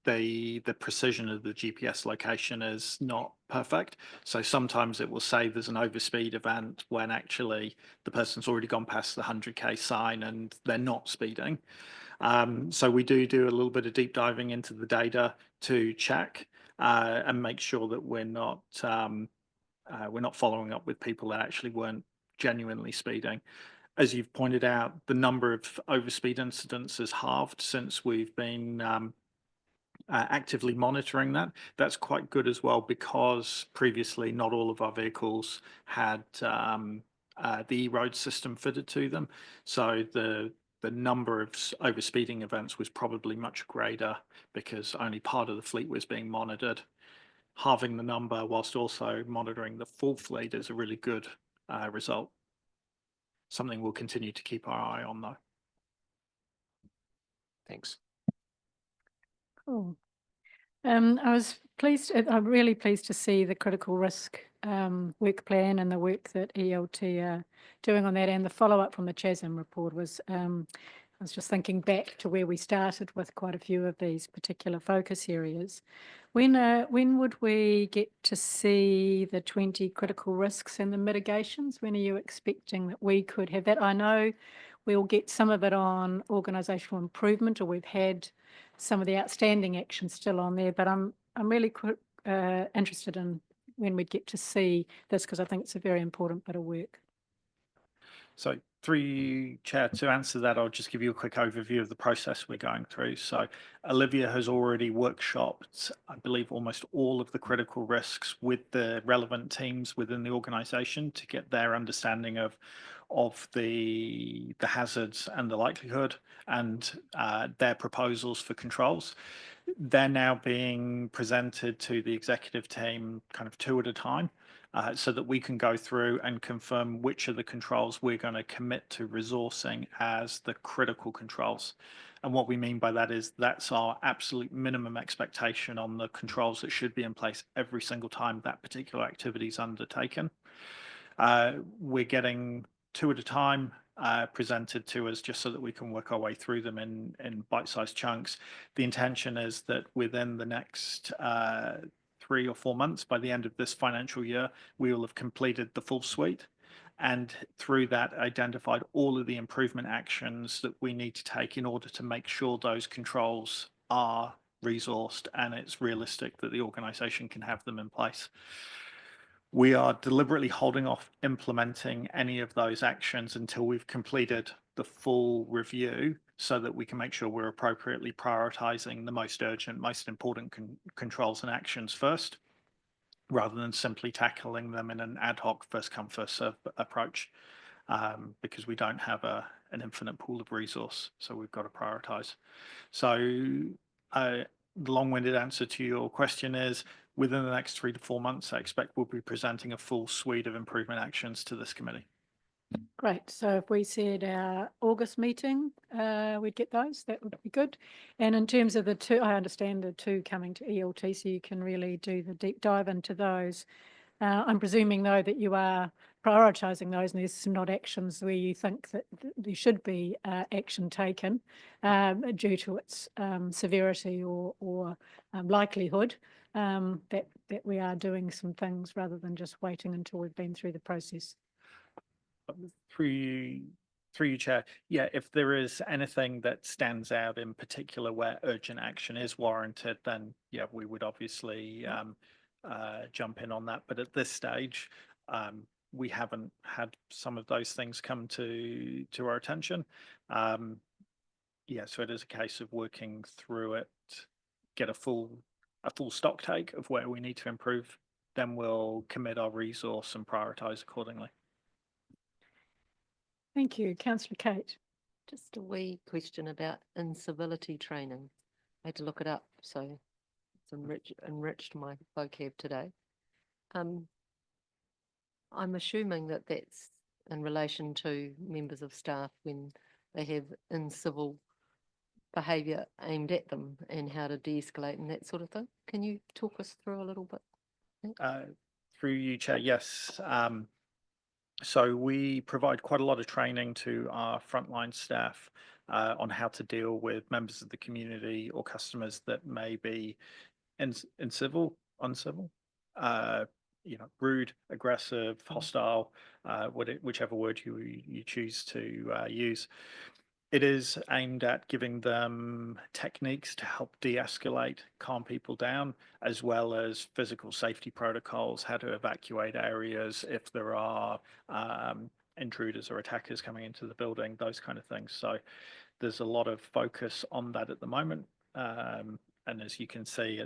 The precision of the GPS location is not perfect. So sometimes it will say there's an overspeed event when actually the person's already gone past the 100k sign and they're not speeding. So we do a little bit of deep diving into the data to check and make sure that we're not following up with people that actually weren't genuinely speeding. As you've pointed out, the number of overspeed incidents has halved since we've been actively monitoring that. That's quite good as well, because previously not all of our vehicles had the E-road system fitted to them. So the number of overspeeding events was probably much greater because only part of the fleet was being monitored. Halving the number whilst also monitoring the full fleet is a really good result. Something we'll continue to keep our eye on, though. Thanks. Cool. I'm really pleased to see the critical risk work plan and the work that ELT are doing on that, and the follow-up from the CHASM report was, I was just thinking back to where we started with quite a few of these particular focus areas. When would we get to see the 20 critical risks and the mitigations? When are you expecting that we could have that? I know we'll get some of it on organisational improvement, or we've had some of the outstanding actions still on there, but I'm really interested in when we'd get to see this, because I think it's a very important bit of work. So through you, Chair, to answer that, I'll just give you a quick overview of the process we're going through. So Olivia has already workshopped, I believe, almost all of the critical risks with the relevant teams within the organisation to get their understanding of the hazards and the likelihood, and their proposals for controls. They're now being presented to the executive team kind of 2 at a time. So that we can go through and confirm which of the controls we're going to commit to resourcing as the critical controls. And what we mean by that is that's our absolute minimum expectation on the controls that should be in place every single time that particular activity is undertaken. We're getting 2 at a time presented to us just so that we can work our way through them in bite-sized chunks. The intention is that within the next 3 or 4 months, by the end of this financial year, we will have completed the full suite, and through that identified all of the improvement actions that we need to take in order to make sure those controls are resourced and it's realistic that the organisation can have them in place. We are deliberately holding off implementing any of those actions until we've completed the full review, so that we can make sure we're appropriately prioritising the most urgent, most important controls and actions first, rather than simply tackling them in an ad hoc first come first serve approach, because we don't have an infinite pool of resource, so we've got to prioritise. So the long-winded answer to your question is, within the next 3 to 4 months, I expect we'll be presenting a full suite of improvement actions to this committee. Great. So if we said our August meeting, we'd get those, that would be good. And in terms of the two, I understand the two coming to ELT, so you can really do the deep dive into those. I'm presuming though that you are prioritising those and there's not actions where you think that there should be action taken due to its severity or likelihood, that we are doing some things rather than just waiting until we've been through the process. Through you, Chair. Yeah, if there is anything that stands out in particular where urgent action is warranted, then yeah, we would obviously jump in on that. But at this stage, we haven't had some of those things come to our attention. Yeah, so it is a case of working through it, get a full stock take of where we need to improve. Then we'll commit our resource and prioritise accordingly. Thank you. Councillor Kate. Just a wee question about incivility training. I had to look it up, so it's enriched my vocab today. I'm assuming that that's in relation to members of staff when they have incivil behaviour aimed at them and how to de-escalate and that sort of thing. Can you talk us through a little bit? Through you, Chair, yes. So we provide quite a lot of training to our frontline staff on how to deal with members of the community or customers that may be uncivil, rude, aggressive, hostile, whichever word you choose to use. It is aimed at giving them techniques to help de-escalate, calm people down, as well as physical safety protocols, how to evacuate areas if there are intruders or attackers coming into the building, those kind of things. So there's a lot of focus on that at the moment. And as you can see,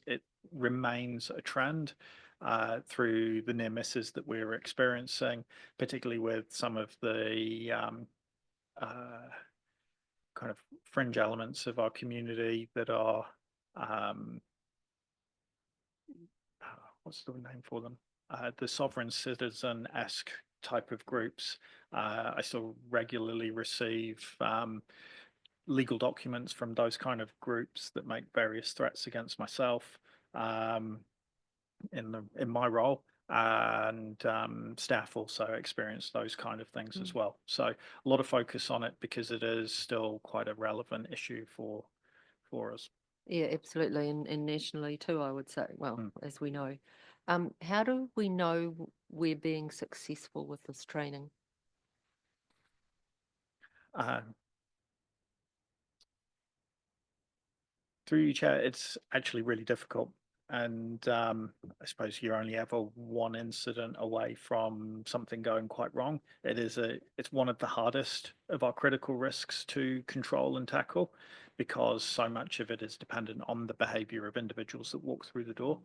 it remains a trend through the near misses that we're experiencing, particularly with some of the kind of fringe elements of our community that are what's the name for them? The sovereign citizen-esque type of groups. I still regularly receive legal documents from those kind of groups that make various threats against myself in my role. And staff also experience those kind of things as well. So a lot of focus on it because it is still quite a relevant issue for us. Yeah, absolutely. And nationally too, I would say, well, as we know. How do we know we're being successful with this training? Through you, Chair, it's actually really difficult. And I suppose you're only ever one incident away from something going quite wrong. It's one of the hardest of our critical risks to control and tackle because so much of it is dependent on the behavior of individuals that walk through the door.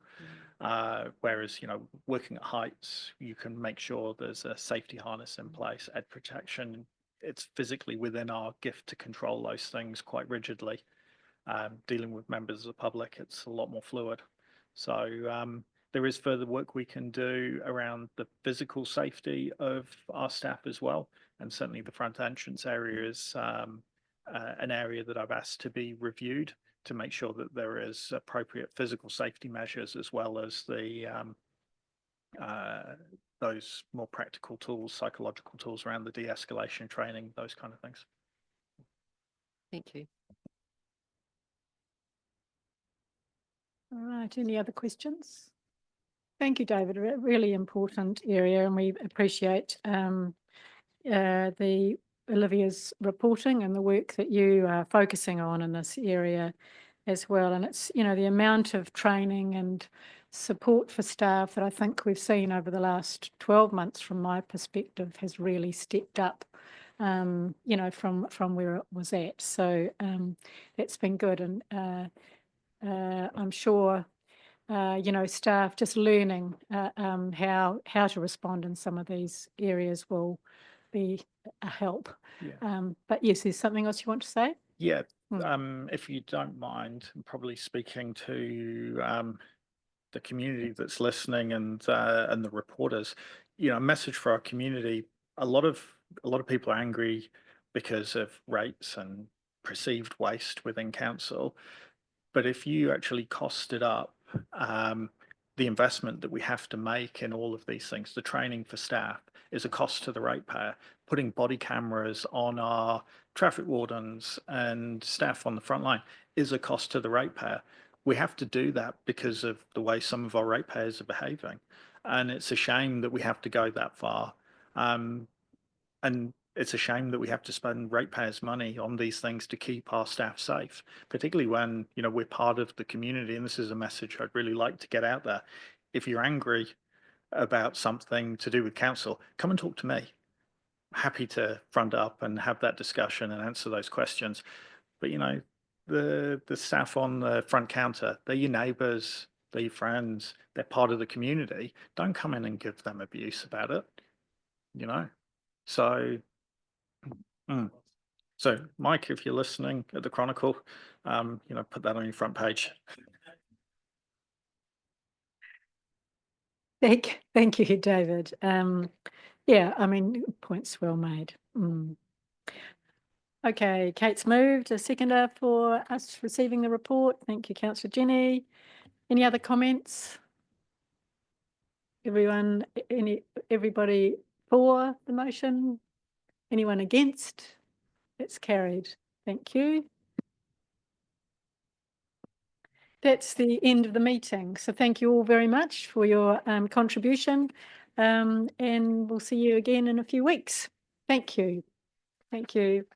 Whereas, working at heights, you can make sure there's a safety harness in place, head protection. It's physically within our gift to control those things quite rigidly. Dealing with members of the public, it's a lot more fluid. So there is further work we can do around the physical safety of our staff as well. And certainly the front entrance area is an area that I've asked to be reviewed to make sure that there is appropriate physical safety measures as well as the those more practical tools, psychological tools around the de-escalation training, those kind of things. Thank you. All right, any other questions? Thank you, David. A really important area, and we appreciate the Olivia's reporting and the work that you are focusing on in this area as well. And it's, the amount of training and support for staff that I think we've seen over the last 12 months from my perspective has really stepped up, from where it was at. So that's been good. And I'm sure, staff just learning how to respond in some of these areas will be a help. Yeah. But yes, there's something else you want to say? Yeah. If you don't mind, I'm probably speaking to the community that's listening and the reporters, you know, a message for our community. A lot of people are angry because of rates and perceived waste within council. But if you actually costed up the investment that we have to make in all of these things, the training for staff is a cost to the ratepayer. Putting body cameras on our traffic wardens and staff on the front line is a cost to the ratepayer. We have to do that because of the way some of our ratepayers are behaving. And it's a shame that we have to go that far. And it's a shame that we have to spend ratepayers' money on these things to keep our staff safe, particularly when, you know, we're part of the community. And this is a message I'd really like to get out there. If you're angry about something to do with council, come and talk to me. Happy to front up and have that discussion and answer those questions. But, you know, the staff on the front counter, they're your neighbours, they're your friends, they're part of the community. Don't come in and give them abuse about it, you know. So, so Mike, if you're listening at the Chronicle, you know, put that on your front page. Thank you, David. Yeah, I mean, points well made. Okay, Kate's moved, a seconder for us receiving the report. Thank you, Councillor Jenny. Any other comments? Everybody for the motion? Anyone against? It's carried. Thank you. That's the end of the meeting. So thank you all very much for your contribution. And we'll see you again in a few weeks. Thank you. Thank you.